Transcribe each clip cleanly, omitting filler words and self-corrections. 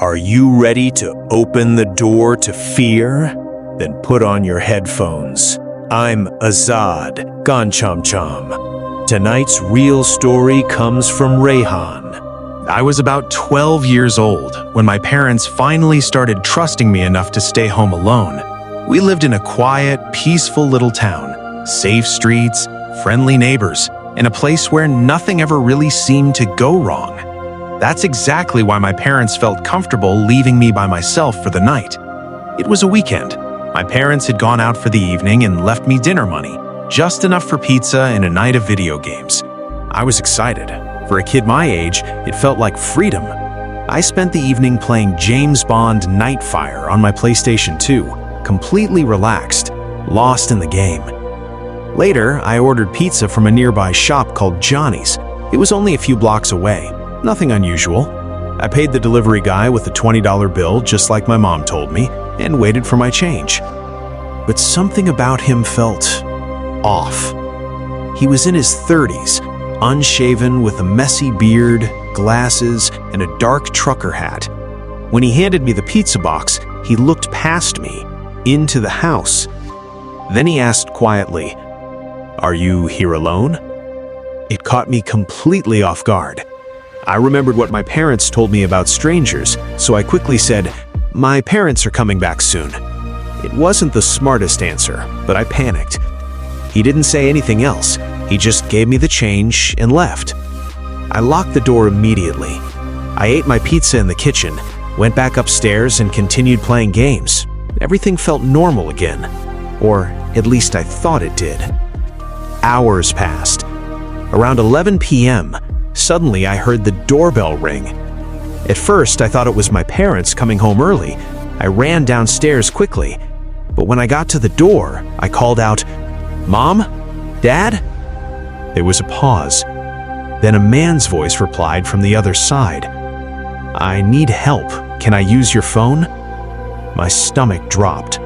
Are you ready to open the door to fear? Then put on your headphones. I'm Azad, gone Chomchom. Tonight's real story comes from Rayhan. I was about 12 years old when my parents finally started trusting me enough to stay home alone. We lived in a quiet, peaceful little town, safe streets, friendly neighbors, and a place where nothing ever really seemed to go wrong. That's exactly why my parents felt comfortable leaving me by myself for the night. It was a weekend. My parents had gone out for the evening and left me dinner money, just enough for pizza and a night of video games. I was excited. For a kid my age, it felt like freedom. I spent the evening playing James Bond Nightfire on my PlayStation 2, completely relaxed, lost in the game. Later, I ordered pizza from a nearby shop called Johnny's. It was only a few blocks away. Nothing unusual. I paid the delivery guy with a $20 bill, just like my mom told me, and waited for my change. But something about him felt off. He was in his 30s, unshaven with a messy beard, glasses, and a dark trucker hat. When he handed me the pizza box, he looked past me, into the house. Then he asked quietly, "Are you here alone?" It caught me completely off guard. I remembered what my parents told me about strangers, so I quickly said, "My parents are coming back soon." It wasn't the smartest answer, but I panicked. He didn't say anything else. He just gave me the change and left. I locked the door immediately. I ate my pizza in the kitchen, went back upstairs, and continued playing games. Everything felt normal again, or at least I thought it did. Hours passed. Around 11 p.m., suddenly I heard the doorbell ring. At first, I thought it was my parents coming home early. I ran downstairs quickly, but when I got to the door, I called out, "Mom? Dad?" There was a pause. Then a man's voice replied from the other side, "I need help. Can I use your phone?" My stomach dropped.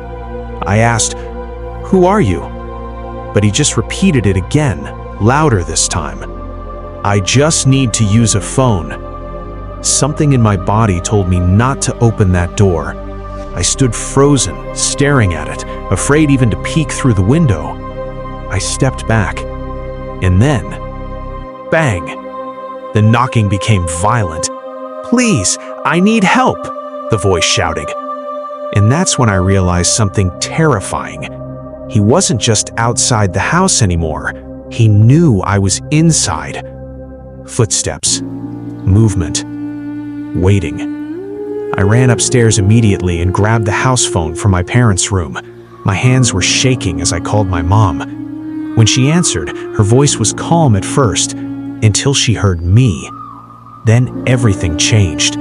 I asked, "Who are you?" But he just repeated it again, louder this time. "I just need to use a phone." Something in my body told me not to open that door. I stood frozen, staring at it, afraid even to peek through the window. I stepped back, and then, bang! The knocking became violent. "Please, I need help," the voice shouted. And that's when I realized something terrifying. He wasn't just outside the house anymore. He knew I was inside. Footsteps, movement, waiting. I ran upstairs immediately and grabbed the house phone from my parents' room. My hands were shaking as I called my mom. When she answered, her voice was calm at first, until she heard me. Then everything changed.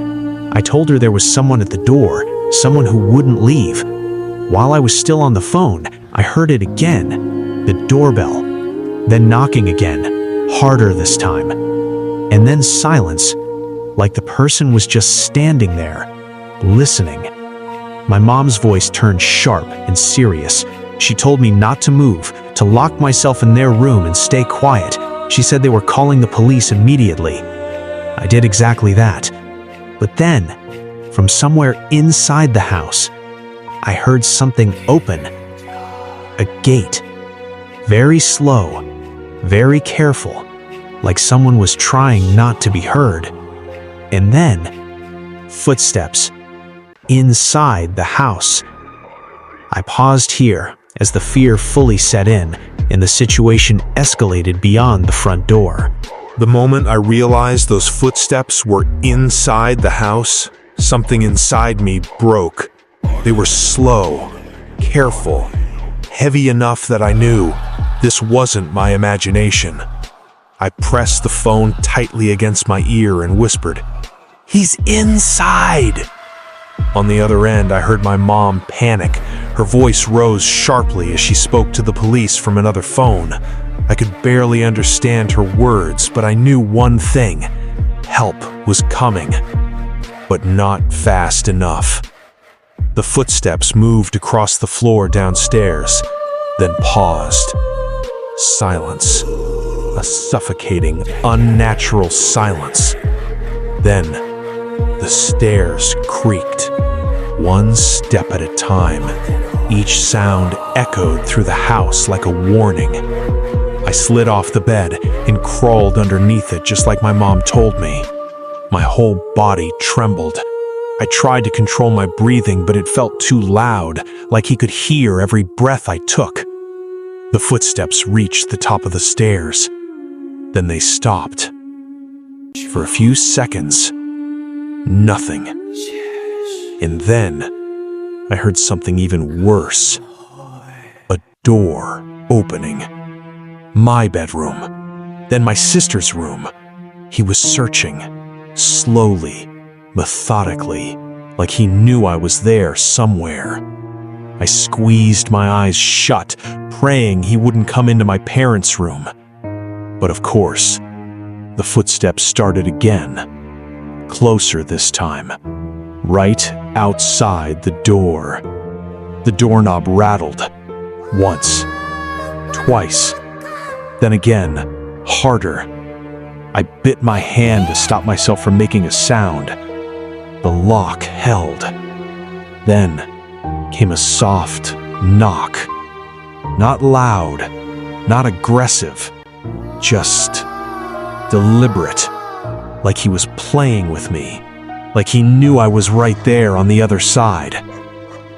I told her there was someone at the door, someone who wouldn't leave. While I was still on the phone, I heard it again, the doorbell. Then knocking again, harder this time. And then silence, like the person was just standing there, listening. My mom's voice turned sharp and serious. She told me not to move, to lock myself in their room and stay quiet. She said they were calling the police immediately. I did exactly that. But then, from somewhere inside the house, I heard something open. A gate. Very slow, very careful, like someone was trying not to be heard. And then, footsteps inside the house. I paused here as the fear fully set in and the situation escalated beyond the front door. The moment I realized those footsteps were inside the house, something inside me broke. They were slow, careful, heavy enough that I knew this wasn't my imagination. I pressed the phone tightly against my ear and whispered, "He's inside!" On the other end, I heard my mom panic. Her voice rose sharply as she spoke to the police from another phone. I could barely understand her words, but I knew one thing. Help was coming, but not fast enough. The footsteps moved across the floor downstairs, then paused. Silence. A suffocating, unnatural silence. Then, The stairs creaked, one step at a time. Each sound echoed through the house like a warning. I slid off the bed and crawled underneath it just like my mom told me. My whole body trembled. I tried to control my breathing, but it felt too loud, like he could hear every breath I took. The footsteps reached the top of the stairs. Then they stopped. For a few seconds, nothing. And then, I heard something even worse. A door opening. My bedroom. Then my sister's room. He was searching, slowly, methodically, like he knew I was there somewhere. I squeezed my eyes shut, praying he wouldn't come into my parents' room. But of course, the footsteps started again. Closer this time. Right outside the door. The doorknob rattled. Once. Twice. Then again, harder. I bit my hand to stop myself from making a sound. The lock held. Then came a soft knock. Not loud, not aggressive, just deliberate. Like he was playing with me. Like he knew I was right there on the other side.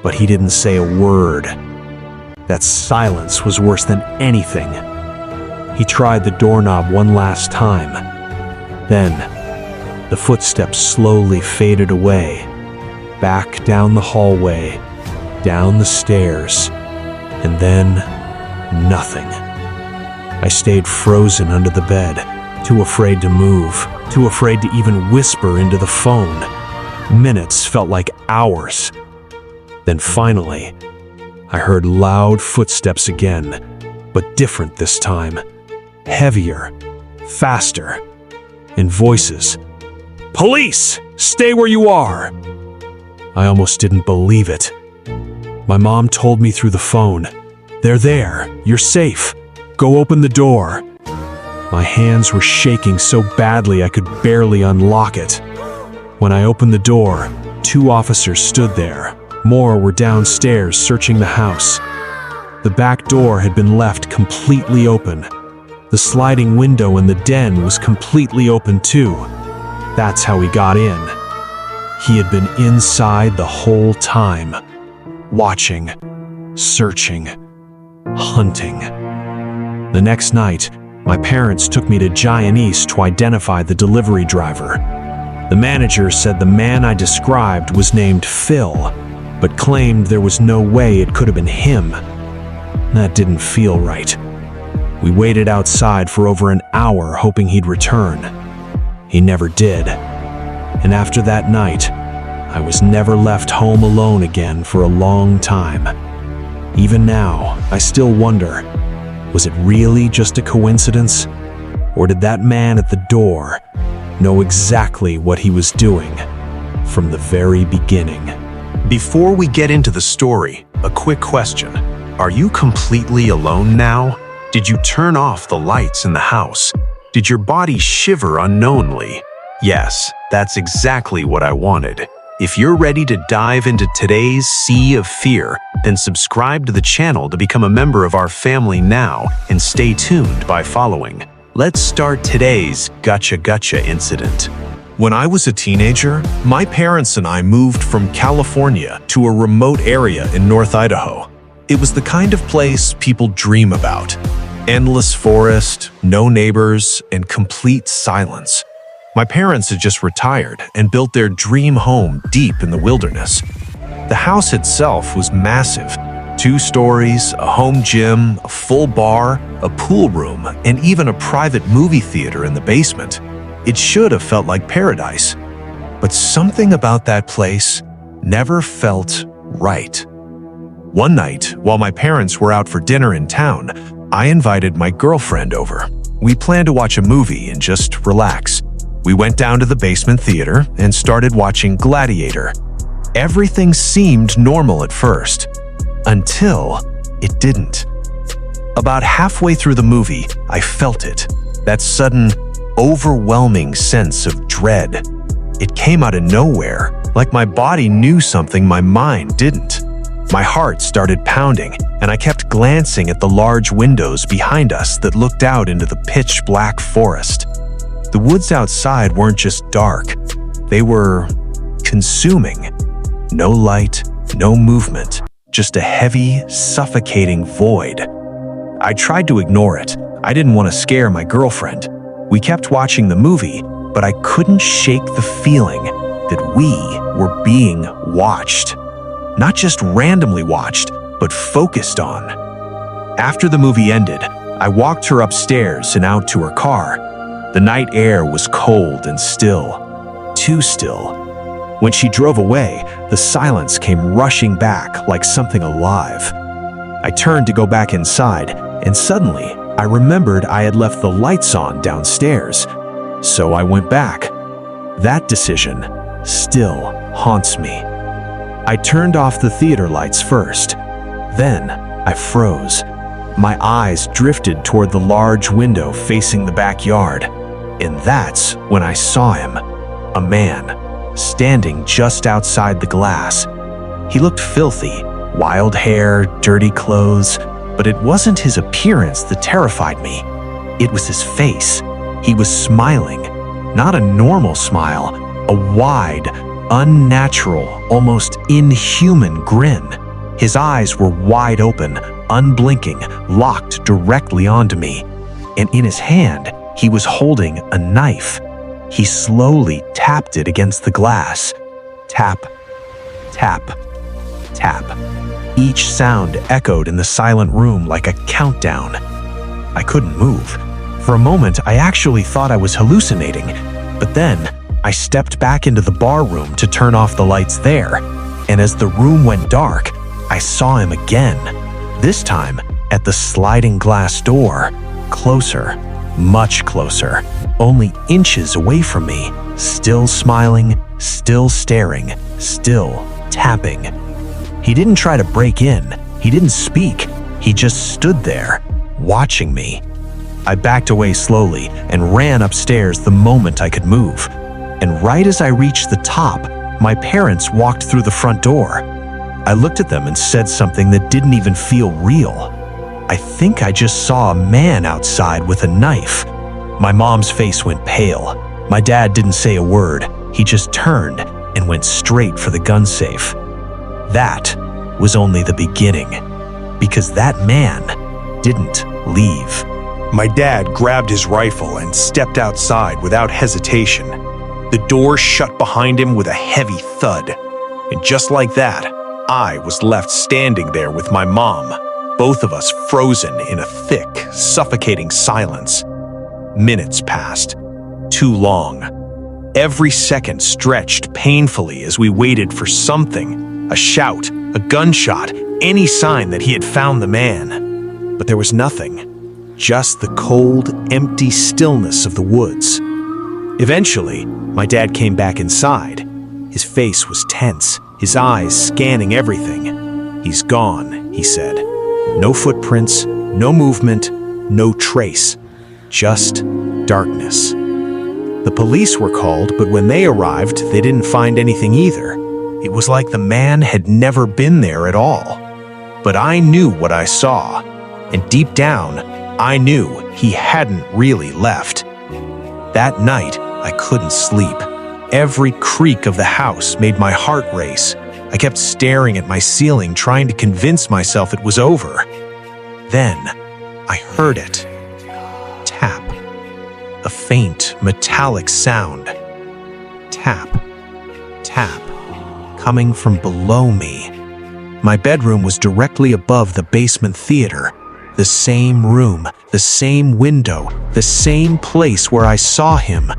But he didn't say a word. That silence was worse than anything. He tried the doorknob one last time. Then, the footsteps slowly faded away. Back down the hallway, down the stairs, and then nothing. I stayed frozen under the bed, too afraid to move, too afraid to even whisper into the phone. Minutes felt like hours. Then finally, I heard loud footsteps again, but different this time. Heavier, faster, and voices. "Police! Stay where you are!" I almost didn't believe it. My mom told me through the phone, "They're there. You're safe. Go open the door." My hands were shaking so badly I could barely unlock it. When I opened the door, 2 officers stood there. More were downstairs searching the house. The back door had been left completely open. The sliding window in the den was completely open too. That's how he got in. He had been inside the whole time, watching, searching, hunting. The next night, my parents took me to Giant East to identify the delivery driver. The manager said the man I described was named Phil, but claimed there was no way it could have been him. That didn't feel right. We waited outside for over an hour hoping he'd return. He never did. And after that night, I was never left home alone again for a long time. Even now, I still wonder, was it really just a coincidence? Or did that man at the door know exactly what he was doing from the very beginning? Before we get into the story, a quick question. Are you completely alone now? Did you turn off the lights in the house? Did your body shiver unknowingly? Yes, that's exactly what I wanted. If you're ready to dive into today's sea of fear, then subscribe to the channel to become a member of our family now and stay tuned by following. Let's start today's Gotcha incident. When I was a teenager, my parents and I moved from California to a remote area in North Idaho. It was the kind of place people dream about. Endless forest, no neighbors, and complete silence. My parents had just retired and built their dream home deep in the wilderness. The house itself was massive. 2 stories, a home gym, a full bar, a pool room, and even a private movie theater in the basement. It should have felt like paradise. But something about that place never felt right. One night, while my parents were out for dinner in town, I invited my girlfriend over. We planned to watch a movie and just relax. We went down to the basement theater and started watching Gladiator. Everything seemed normal at first, until it didn't. About halfway through the movie, I felt it, that sudden, overwhelming sense of dread. It came out of nowhere, like my body knew something my mind didn't. My heart started pounding, and I kept glancing at the large windows behind us that looked out into the pitch-black forest. The woods outside weren't just dark, they were consuming. No light, no movement, just a heavy, suffocating void. I tried to ignore it. I didn't want to scare my girlfriend. We kept watching the movie, but I couldn't shake the feeling that we were being watched. Not just randomly watched, but focused on. After the movie ended, I walked her upstairs and out to her car. The night air was cold and still, too still. When she drove away, the silence came rushing back like something alive. I turned to go back inside, and suddenly I remembered I had left the lights on downstairs. So I went back. That decision still haunts me. I turned off the theater lights first. Then I froze. My eyes drifted toward the large window facing the backyard. And that's when I saw him. A man, standing just outside the glass. He looked filthy, wild hair, dirty clothes, but it wasn't his appearance that terrified me. It was his face. He was smiling, not a normal smile, a wide, unnatural, almost inhuman grin. His eyes were wide open, unblinking, locked directly onto me. And in his hand, he was holding a knife. He slowly tapped it against the glass. Tap, tap, tap. Each sound echoed in the silent room like a countdown. I couldn't move. For a moment, I actually thought I was hallucinating, but then I stepped back into the bar room to turn off the lights there, and as the room went dark, I saw him again, this time at the sliding glass door, closer, much closer, only inches away from me, still smiling, still staring, still tapping. He didn't try to break in, he didn't speak, he just stood there, watching me. I backed away slowly and ran upstairs the moment I could move. And right as I reached the top, my parents walked through the front door. I looked at them and said something that didn't even feel real. I think I just saw a man outside with a knife. My mom's face went pale. My dad didn't say a word. He just turned and went straight for the gun safe. That was only the beginning, because that man didn't leave. My dad grabbed his rifle and stepped outside without hesitation. The door shut behind him with a heavy thud. And just like that, I was left standing there with my mom, both of us frozen in a thick, suffocating silence. Minutes passed. Too long. Every second stretched painfully as we waited for something, a shout, a gunshot, any sign that he had found the man. But there was nothing. Just the cold, empty stillness of the woods. Eventually, my dad came back inside. His face was tense, his eyes scanning everything. "He's gone," he said. "No footprints, no movement, no trace. Just darkness." The police were called, but when they arrived, they didn't find anything either. It was like the man had never been there at all. But I knew what I saw, and deep down, I knew he hadn't really left. That night, I couldn't sleep. Every creak of the house made my heart race. I kept staring at my ceiling, trying to convince myself it was over. Then, I heard it. Tap. A faint, metallic sound. Tap. Tap. Coming from below me. My bedroom was directly above the basement theater. The same room, the same window, the same place where I saw him.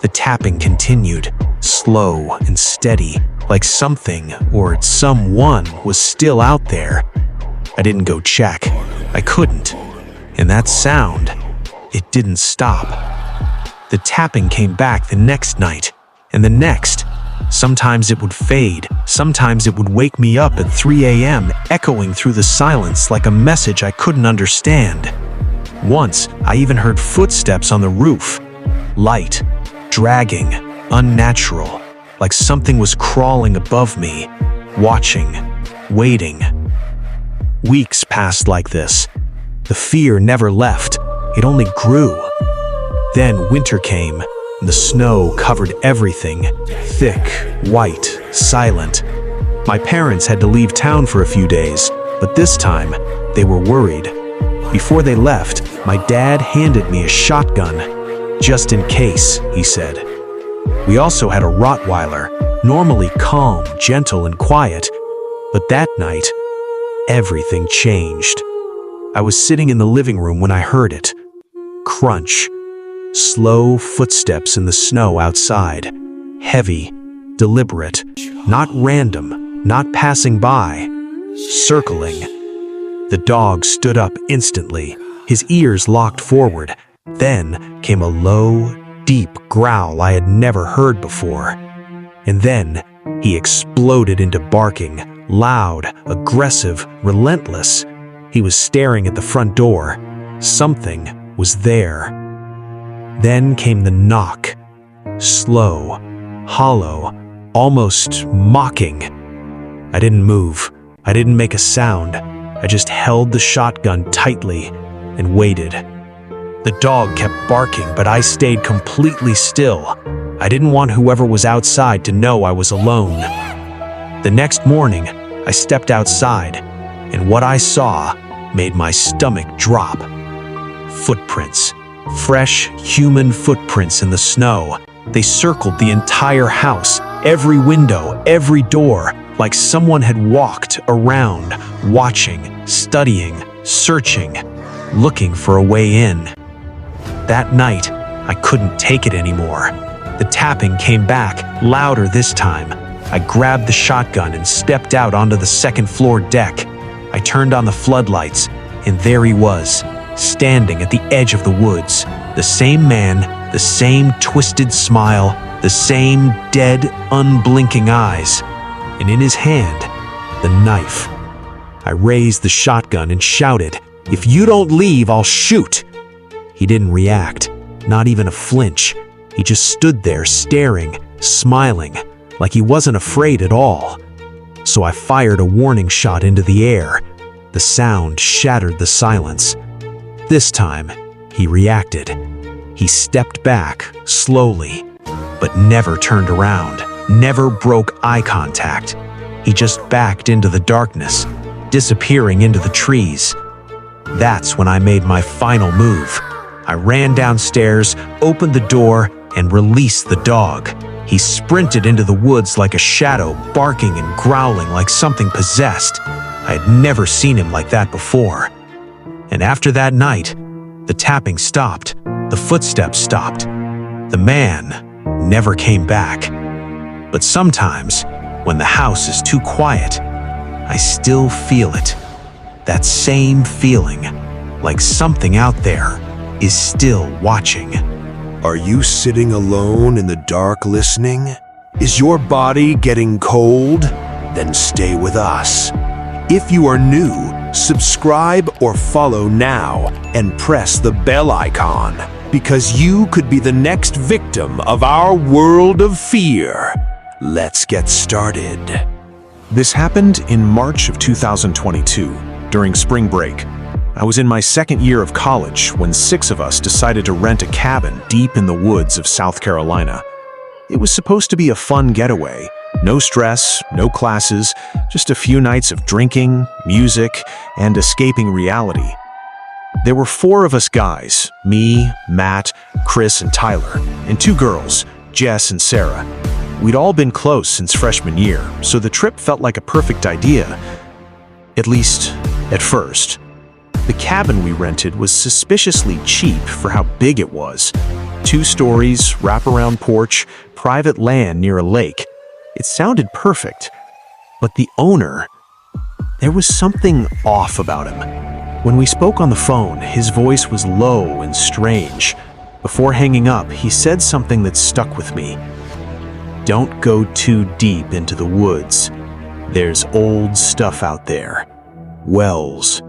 The tapping continued, slow and steady, like something or someone was still out there. I didn't go check. I couldn't. And that sound, it didn't stop. The tapping came back the next night, and the next. Sometimes it would fade, sometimes it would wake me up at 3 a.m., echoing through the silence like a message I couldn't understand. Once, I even heard footsteps on the roof. Light, dragging, unnatural, like something was crawling above me, watching, waiting. Weeks passed like this. The fear never left, it only grew. Then winter came, and the snow covered everything, thick, white, silent. My parents had to leave town for a few days, but this time, they were worried. Before they left, my dad handed me a shotgun. Just in case, he said. We also had a Rottweiler, normally calm, gentle, and quiet. But that night, everything changed. I was sitting in the living room when I heard it. Crunch. Slow footsteps in the snow outside. Heavy, deliberate, not random, not passing by. Circling. The dog stood up instantly, his ears locked forward. Then came a low, deep growl I had never heard before. And then he exploded into barking, loud, aggressive, relentless. He was staring at the front door. Something was there. Then came the knock. Slow, hollow, almost mocking. I didn't move. I didn't make a sound. I just held the shotgun tightly and waited. The dog kept barking, but I stayed completely still. I didn't want whoever was outside to know I was alone. The next morning, I stepped outside, and what I saw made my stomach drop. Footprints. Fresh, human footprints in the snow. They circled the entire house, every window, every door, like someone had walked around, watching, studying, searching, looking for a way in. That night, I couldn't take it anymore. The tapping came back, louder this time. I grabbed the shotgun and stepped out onto the second-floor deck. I turned on the floodlights, and there he was, standing at the edge of the woods. The same man, the same twisted smile, the same dead, unblinking eyes. And in his hand, the knife. I raised the shotgun and shouted, "If you don't leave, I'll shoot!" He didn't react, not even a flinch. He just stood there staring, smiling, like he wasn't afraid at all. So I fired a warning shot into the air. The sound shattered the silence. This time, he reacted. He stepped back, slowly, but never turned around, never broke eye contact. He just backed into the darkness, disappearing into the trees. That's when I made my final move. I ran downstairs, opened the door, and released the dog. He sprinted into the woods like a shadow, barking and growling like something possessed. I had never seen him like that before. And after that night, the tapping stopped, the footsteps stopped. The man never came back. But sometimes, when the house is too quiet, I still feel it. That same feeling, like something out there is still watching. Are you sitting alone in the dark listening? Is your body getting cold? Then stay with us. If you are new, subscribe or follow now and press the bell icon, because you could be the next victim of our world of fear. Let's get started. This happened in March of 2022, during spring break. I was in my second year of college when 6 of us decided to rent a cabin deep in the woods of South Carolina. It was supposed to be a fun getaway. No stress, no classes, just a few nights of drinking, music, and escaping reality. There were 4 of us guys, me, Matt, Chris, and Tyler, and 2 girls, Jess and Sarah. We'd all been close since freshman year, so the trip felt like a perfect idea. At least, at first. The cabin we rented was suspiciously cheap for how big it was. 2 stories, wraparound porch, private land near a lake. It sounded perfect. But the owner, there was something off about him. When we spoke on the phone, his voice was low and strange. Before hanging up, he said something that stuck with me. Don't go too deep into the woods. There's old stuff out there. Wells,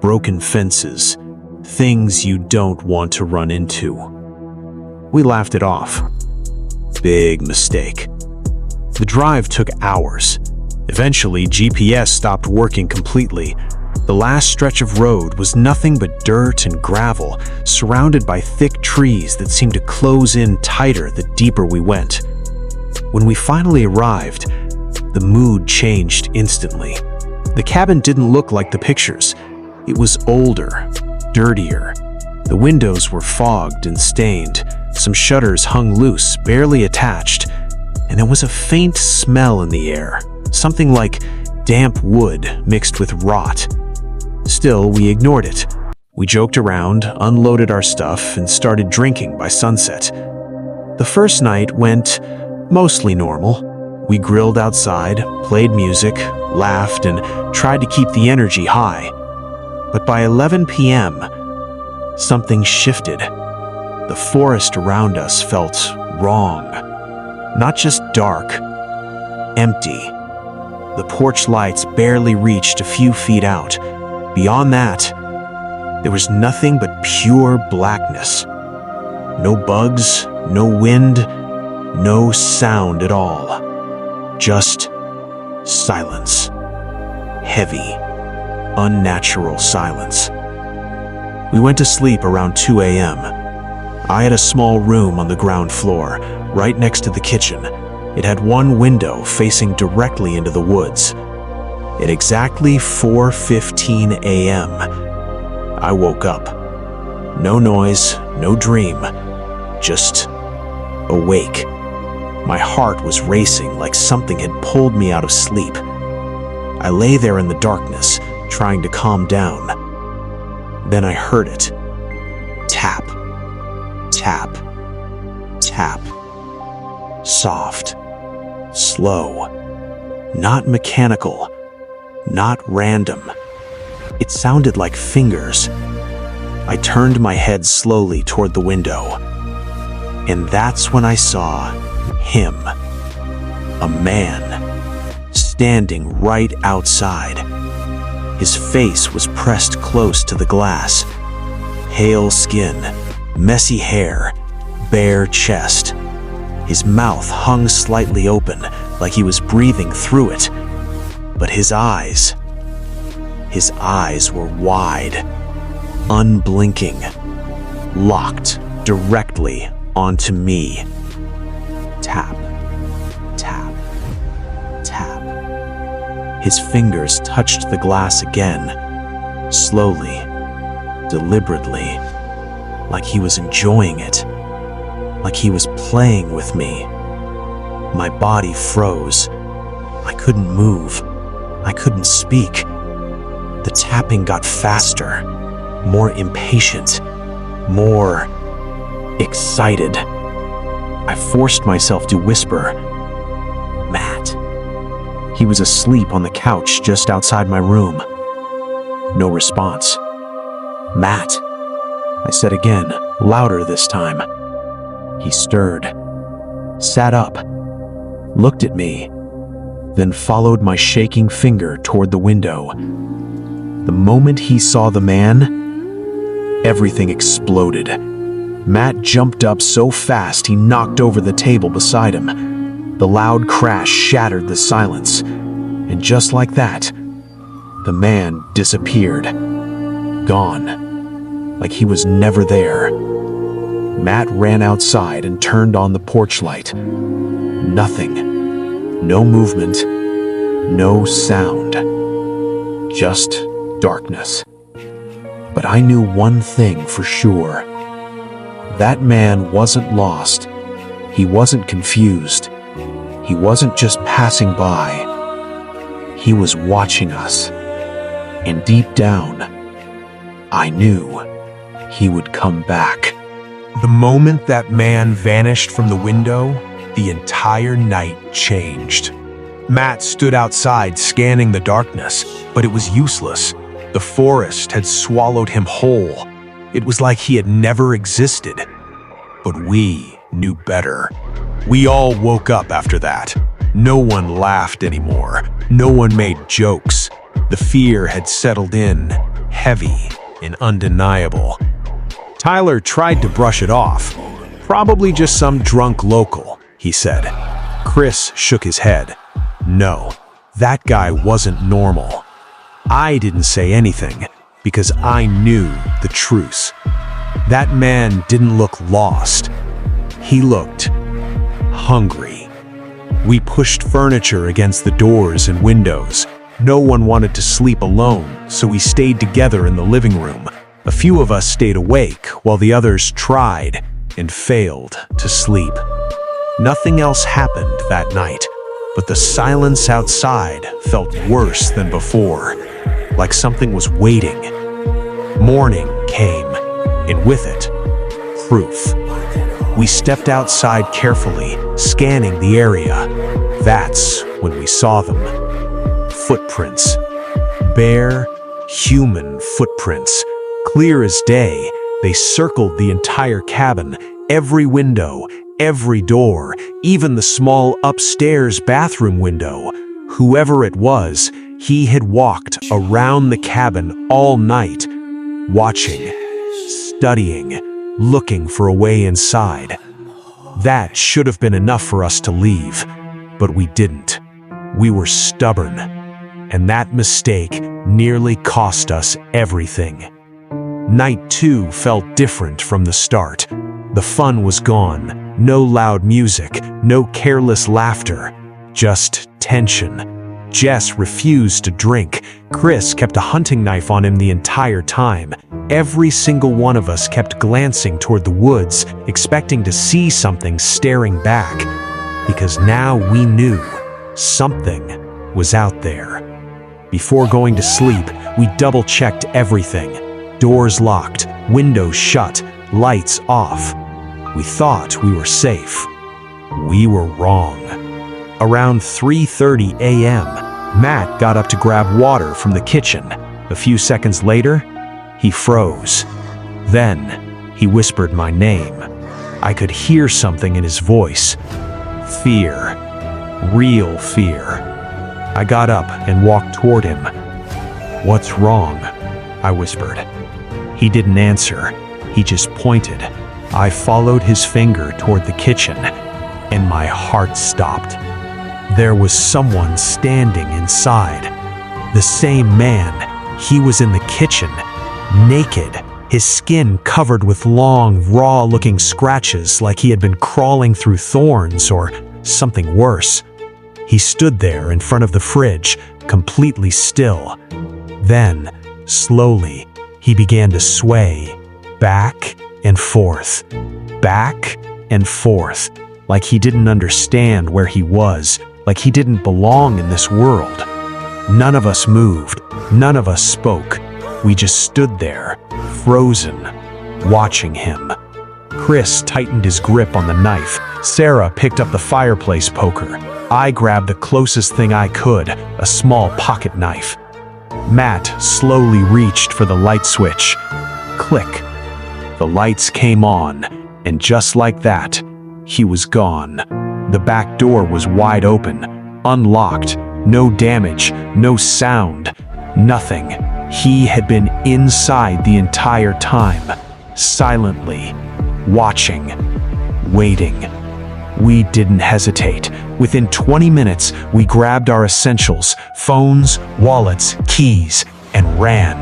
broken fences, things you don't want to run into. We laughed it off. Big mistake. The drive took hours. Eventually, GPS stopped working completely. The last stretch of road was nothing but dirt and gravel, surrounded by thick trees that seemed to close in tighter the deeper we went. When we finally arrived, the mood changed instantly. The cabin didn't look like the pictures. It was older, dirtier. The windows were fogged and stained. Some shutters hung loose, barely attached, and there was a faint smell in the air, something like damp wood mixed with rot. Still, we ignored it. We joked around, unloaded our stuff, and started drinking by sunset. The first night went mostly normal. We grilled outside, played music, laughed, and tried to keep the energy high. But by 11 p.m., something shifted. The forest around us felt wrong. Not just dark, empty. The porch lights barely reached a few feet out. Beyond that, there was nothing but pure blackness. No bugs, no wind, no sound at all. Just silence. Heavy, unnatural silence. We went to sleep around 2 a.m. I had a small room on the ground floor, right next to the kitchen. It had one window facing directly into the woods. At exactly 4:15 a.m., I woke up. No noise, no dream, just awake. My heart was racing like something had pulled me out of sleep. I lay there in the darkness, trying to calm down. Then I heard it. Tap, tap, tap. Soft, slow, not mechanical, not random. It sounded like fingers. I turned my head slowly toward the window, and that's when I saw him. A man, standing right outside. His face was pressed close to the glass. Pale skin, messy hair, bare chest. His mouth hung slightly open, like he was breathing through it. But his eyes were wide, unblinking, locked directly onto me. Tap, tap, tap. His fingers touched the glass again, slowly, deliberately, like he was enjoying it, like he was playing with me. My body froze. I couldn't move. I couldn't speak. The tapping got faster, more impatient, more excited. I forced myself to whisper, "Matt." He was asleep on the couch just outside my room. No response. "Matt," I said again, louder this time. He stirred, sat up, looked at me, then followed my shaking finger toward the window. The moment he saw the man, everything exploded. Matt jumped up so fast he knocked over the table beside him. The loud crash shattered the silence, and just like that, the man disappeared. Gone, like he was never there. Matt ran outside and turned on the porch light. Nothing. No movement. No sound. Just darkness. But I knew one thing for sure. That man wasn't lost. He wasn't confused. He wasn't just passing by. He was watching us. And deep down, I knew he would come back. The moment that man vanished from the window, the entire night changed. Matt stood outside scanning the darkness, but it was useless. The forest had swallowed him whole. It was like he had never existed. But we knew better. We all woke up after that. No one laughed anymore. No one made jokes. The fear had settled in, heavy and undeniable. Tyler tried to brush it off. Probably just some drunk local. he said. Chris shook his head. No, that guy wasn't normal. I didn't say anything because I knew the truth. That man didn't look lost. He looked hungry. We pushed furniture against the doors and windows. No one wanted to sleep alone, so we stayed together in the living room. A few of us stayed awake while the others tried and failed to sleep. Nothing else happened that night, but the silence outside felt worse than before, like something was waiting. Morning came, and with it, proof. We stepped outside carefully, scanning the area. That's when we saw them. Footprints. Bare, human footprints. Clear as day, they circled the entire cabin, every window, every door, even the small upstairs bathroom window. Whoever it was, he had walked around the cabin all night, watching, studying, looking for a way inside. That should have been enough for us to leave, but we didn't. We were stubborn, and that mistake nearly cost us everything. Night 2 felt different from the start. The fun was gone. No loud music, no careless laughter, just tension. Jess refused to drink. Chris kept a hunting knife on him the entire time. Every single one of us kept glancing toward the woods, expecting to see something staring back. Because now we knew something was out there. Before going to sleep, we double-checked everything. Doors locked, windows shut, lights off. We thought we were safe. We were wrong. Around 3:30 a.m., Matt got up to grab water from the kitchen. A few seconds later, he froze. Then, he whispered my name. I could hear something in his voice. Fear. Real fear. I got up and walked toward him. "What's wrong?" I whispered. He didn't answer. He just pointed. I followed his finger toward the kitchen, and my heart stopped. There was someone standing inside. The same man. He was in the kitchen, naked, his skin covered with long, raw-looking scratches like he had been crawling through thorns or something worse. He stood there in front of the fridge, completely still. Then, slowly, he began to sway, back and forth, like he didn't understand where he was, like he didn't belong in this world. None of us moved, none of us spoke. We just stood there, frozen, watching him. Chris tightened his grip on the knife. Sarah picked up the fireplace poker. I grabbed the closest thing I could, a small pocket knife. Matt slowly reached for the light switch. Click. The lights came on, and just like that, he was gone. The back door was wide open, unlocked, no damage, no sound, nothing. He had been inside the entire time, silently, watching, waiting. We didn't hesitate. Within 20 minutes, we grabbed our essentials, phones, wallets, keys, and ran.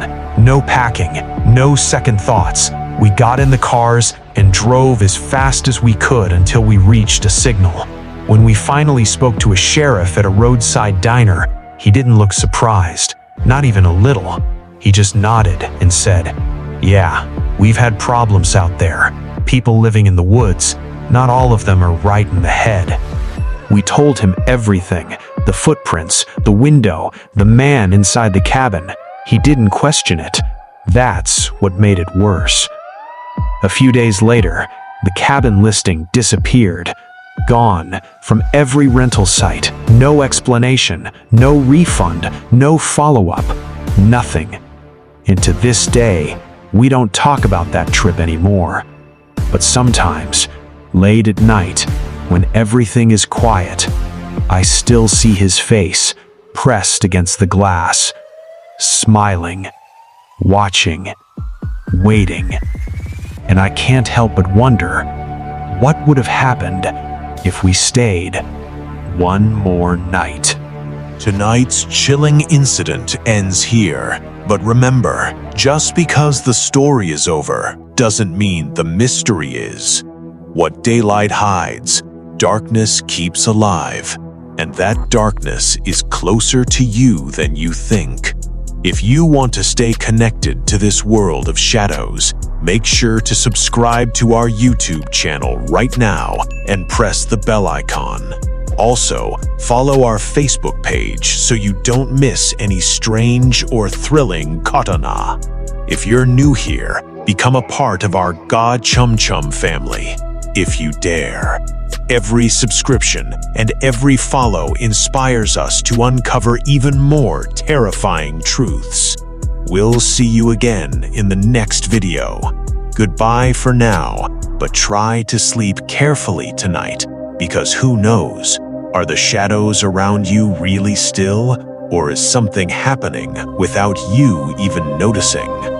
No packing, no second thoughts. We got in the cars and drove as fast as we could until we reached a signal. When we finally spoke to a sheriff at a roadside diner, he didn't look surprised, not even a little. He just nodded and said, "Yeah, we've had problems out there. People living in the woods. Not all of them are right in the head." We told him everything, the footprints, the window, the man inside the cabin. He didn't question it. That's what made it worse. A few days later, the cabin listing disappeared. Gone from every rental site. No explanation, no refund, no follow-up, nothing. And to this day, we don't talk about that trip anymore. But sometimes, late at night, when everything is quiet, I still see his face pressed against the glass, smiling, watching, waiting. And I can't help but wonder, what would have happened if we stayed one more night. Tonight's chilling incident ends here. But remember, just because the story is over doesn't mean the mystery is. What daylight hides, darkness keeps alive. And that darkness is closer to you than you think. If you want to stay connected to this world of shadows, make sure to subscribe to our YouTube channel right now and press the bell icon. Also, follow our Facebook page so you don't miss any strange or thrilling katana. If you're new here, become a part of our God Chomchom family, if you dare. Every subscription and every follow inspires us to uncover even more terrifying truths. We'll see you again in the next video. Goodbye for now, but try to sleep carefully tonight, because who knows, are the shadows around you really still, or is something happening without you even noticing?